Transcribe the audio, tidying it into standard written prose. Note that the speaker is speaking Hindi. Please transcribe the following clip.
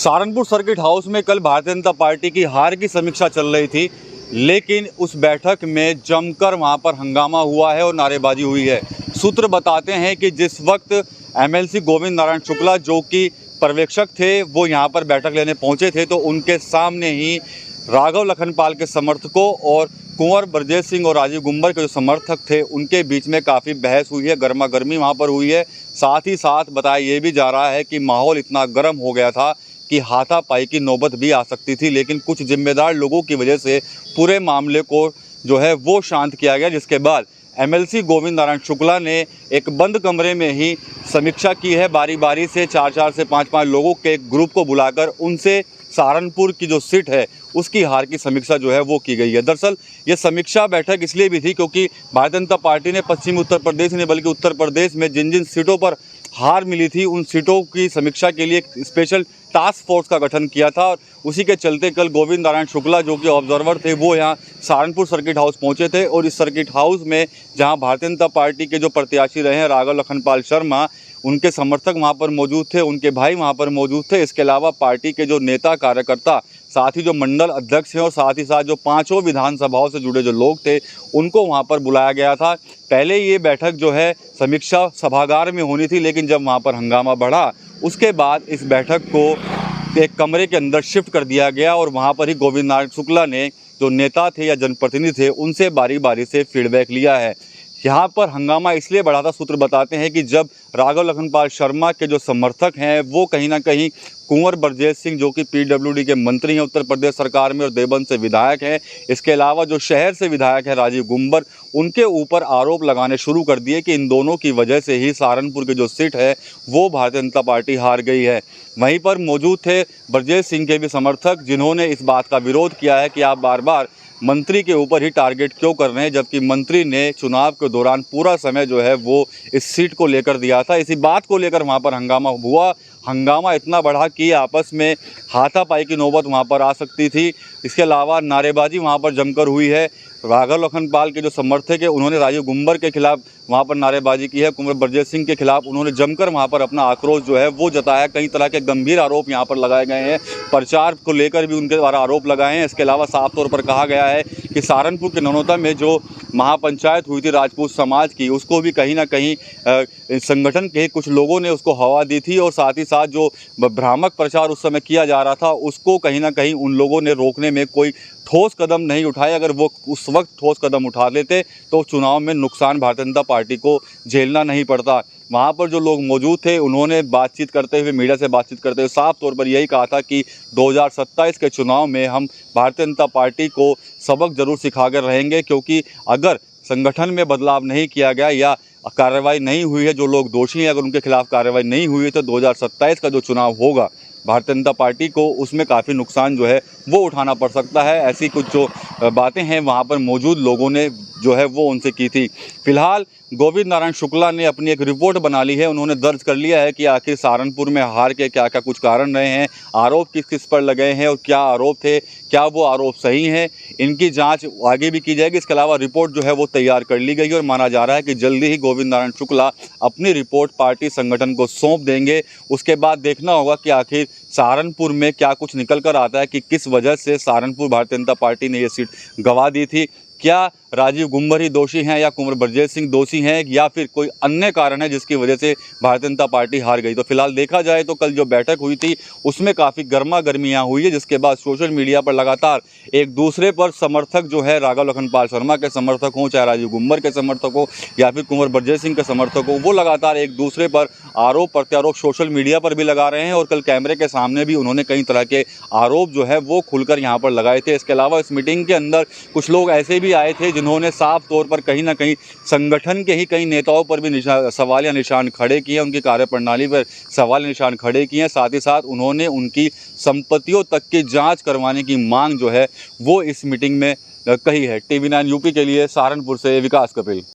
सहारनपुर सर्किट हाउस में कल भारतीय जनता पार्टी की हार की समीक्षा चल रही थी, लेकिन उस बैठक में जमकर वहां पर हंगामा हुआ है और नारेबाजी हुई है। सूत्र बताते हैं कि जिस वक्त एमएलसी गोविंद नारायण शुक्ला जो कि पर्यवेक्षक थे, वो यहां पर बैठक लेने पहुंचे थे, तो उनके सामने ही राघव लखनपाल के समर्थकों और कुंवर ब्रजेश सिंह और राजीव गुम्बर के जो समर्थक थे, उनके बीच में काफ़ी बहस हुई है, गर्मा गर्मी वहाँ पर हुई है। साथ ही साथ बताया ये भी जा रहा है कि माहौल इतना गर्म हो गया था कि हाथापाई की नौबत भी आ सकती थी, लेकिन कुछ जिम्मेदार लोगों की वजह से पूरे मामले को जो है वो शांत किया गया। जिसके बाद एमएलसी गोविंद नारायण शुक्ला ने एक बंद कमरे में ही समीक्षा की है, बारी बारी से 4-4 से 5-5 लोगों के एक ग्रुप को बुलाकर उनसे सहारनपुर की जो सीट है उसकी हार की समीक्षा जो है वो की गई है। दरअसल ये समीक्षा बैठक इसलिए भी थी क्योंकि भारतीय जनता पार्टी ने पश्चिमी उत्तर प्रदेश नहीं बल्कि उत्तर प्रदेश में जिन जिन सीटों पर हार मिली थी, उन सीटों की समीक्षा के लिए एक स्पेशल टास्क फोर्स का गठन किया था। और उसी के चलते कल गोविंद नारायण शुक्ला जो कि ऑब्जर्वर थे, वो यहाँ सहारनपुर सर्किट हाउस पहुँचे थे। और इस सर्किट हाउस में जहाँ भारतीय जनता पार्टी के जो प्रत्याशी रहे हैं राघव लखनपाल शर्मा, उनके समर्थक वहाँ पर मौजूद थे, उनके भाई वहाँ पर मौजूद थे। इसके अलावा पार्टी के जो नेता कार्यकर्ता, साथ ही जो मंडल अध्यक्ष हैं और साथ ही साथ जो 5 विधानसभाओं से जुड़े जो लोग थे, उनको वहाँ पर बुलाया गया था। पहले ये बैठक जो है समीक्षा सभागार में होनी थी, लेकिन जब वहाँ पर हंगामा बढ़ा, उसके बाद इस बैठक को एक कमरे के अंदर शिफ्ट कर दिया गया और वहाँ पर ही गोविंद नारायण शुक्ला ने जो नेता थे या जनप्रतिनिधि थे, उनसे बारी बारी से फीडबैक लिया है। यहाँ पर हंगामा इसलिए बढ़ा था, सूत्र बताते हैं कि जब राघव लखनपाल शर्मा के जो समर्थक हैं वो कहीं ना कहीं कुंवर ब्रजेश सिंह जो कि पीडब्ल्यूडी के मंत्री हैं उत्तर प्रदेश सरकार में और देवबंद से विधायक हैं, इसके अलावा जो शहर से विधायक है राजीव गुम्बर, उनके ऊपर आरोप लगाने शुरू कर दिए कि इन दोनों की वजह से ही सहारनपुर की जो सीट है वो भारतीय जनता पार्टी हार गई है। वहीं पर मौजूद थे ब्रजेश सिंह के भी समर्थक, जिन्होंने इस बात का विरोध किया है कि आप बार बार मंत्री के ऊपर ही टारगेट क्यों कर रहे हैं, जबकि मंत्री ने चुनाव के दौरान पूरा समय जो है वो इस सीट को लेकर दिया था। इसी बात को लेकर वहाँ पर हंगामा हुआ। हंगामा इतना बढ़ा कि आपस में हाथापाई की नौबत वहाँ पर आ सकती थी। इसके अलावा नारेबाजी वहाँ पर जमकर हुई है। राघव लखनपाल के जो समर्थक है, उन्होंने राजीव गुम्बर के खिलाफ वहाँ पर नारेबाजी की है। कुंवर ब्रजेश सिंह के खिलाफ उन्होंने जमकर वहाँ पर अपना आक्रोश जो है वो जताया। कई तरह के गंभीर आरोप यहाँ पर लगाए गए हैं, प्रचार को लेकर भी उनके द्वारा आरोप लगाए हैं। इसके अलावा साफ तौर पर कहा गया है कि सहारनपुर के ननौता में जो महापंचायत हुई थी राजपूत समाज की, उसको भी कहीं ना कहीं संगठन के कुछ लोगों ने उसको हवा दी थी। और साथ ही साथ जो भ्रामक प्रचार उस समय किया जा रहा था, उसको कहीं ना कहीं उन लोगों ने रोकने में कोई ठोस कदम नहीं उठाए। अगर वो उस वक्त ठोस कदम उठा लेते तो चुनाव में नुकसान भारतीय जनता पार्टी को झेलना नहीं पड़ता। वहाँ पर जो लोग मौजूद थे, उन्होंने बातचीत करते हुए, मीडिया से बातचीत करते हुए साफ तौर पर यही कहा था कि 2027 के चुनाव में हम भारतीय जनता पार्टी को सबक जरूर सिखाकर रहेंगे, क्योंकि अगर संगठन में बदलाव नहीं किया गया या कार्रवाई नहीं हुई है, जो लोग दोषी हैं अगर उनके खिलाफ कार्रवाई नहीं हुई है, तो 2027 का जो चुनाव होगा भारतीय जनता पार्टी को उसमें काफ़ी नुकसान जो है वो उठाना पड़ सकता है। ऐसी कुछ जो बातें हैं वहाँ पर मौजूद लोगों ने जो है वो उनसे की थी। फिलहाल गोविंद नारायण शुक्ला ने अपनी एक रिपोर्ट बना ली है। उन्होंने दर्ज कर लिया है कि आखिर सहारनपुर में हार के क्या क्या कुछ कारण रहे हैं, आरोप किस किस पर लगे हैं और क्या आरोप थे, क्या वो आरोप सही हैं, इनकी जांच आगे भी की जाएगी। इसके अलावा रिपोर्ट जो है वो तैयार कर ली गई है और माना जा रहा है कि जल्दी ही गोविंद नारायण शुक्ला अपनी रिपोर्ट पार्टी संगठन को सौंप देंगे। उसके बाद देखना होगा कि आखिर सहारनपुर में क्या कुछ निकल कर आता है कि किस वजह से सहारनपुर भारतीय जनता पार्टी ने ये सीट गंवा दी थी। क्या राजीव गुम्बर ही दोषी हैं या कुंवर ब्रजेश सिंह दोषी हैं या फिर कोई अन्य कारण है जिसकी वजह से भारतीय जनता पार्टी हार गई। तो फिलहाल देखा जाए तो कल जो बैठक हुई थी उसमें काफ़ी गर्मा गर्मी यहाँ हुई है, जिसके बाद सोशल मीडिया पर लगातार एक दूसरे पर समर्थक जो है राघव लखनपाल शर्मा के समर्थक हों, चाहे राजीव गुम्बर के समर्थक हो या फिर कुंवर ब्रजेश सिंह के समर्थक हो, वो लगातार एक दूसरे पर आरोप प्रत्यारोप सोशल मीडिया पर भी लगा रहे हैं। और कल कैमरे के सामने भी उन्होंने कई तरह के आरोप जो है वो खुलकर यहाँ पर लगाए थे। इसके अलावा इस मीटिंग के अंदर कुछ लोग ऐसे भी आए थे जिन्होंने साफ तौर पर कहीं ना कहीं संगठन के ही कई नेताओं पर भी सवाल या निशान खड़े किए, उनकी कार्यप्रणाली पर सवाल निशान खड़े किए हैं। साथ ही साथ उन्होंने उनकी संपत्तियों तक की जांच करवाने की मांग जो है वो इस मीटिंग में कही है। TV9 यूपी के लिए सहारनपुर से विकास कपिल।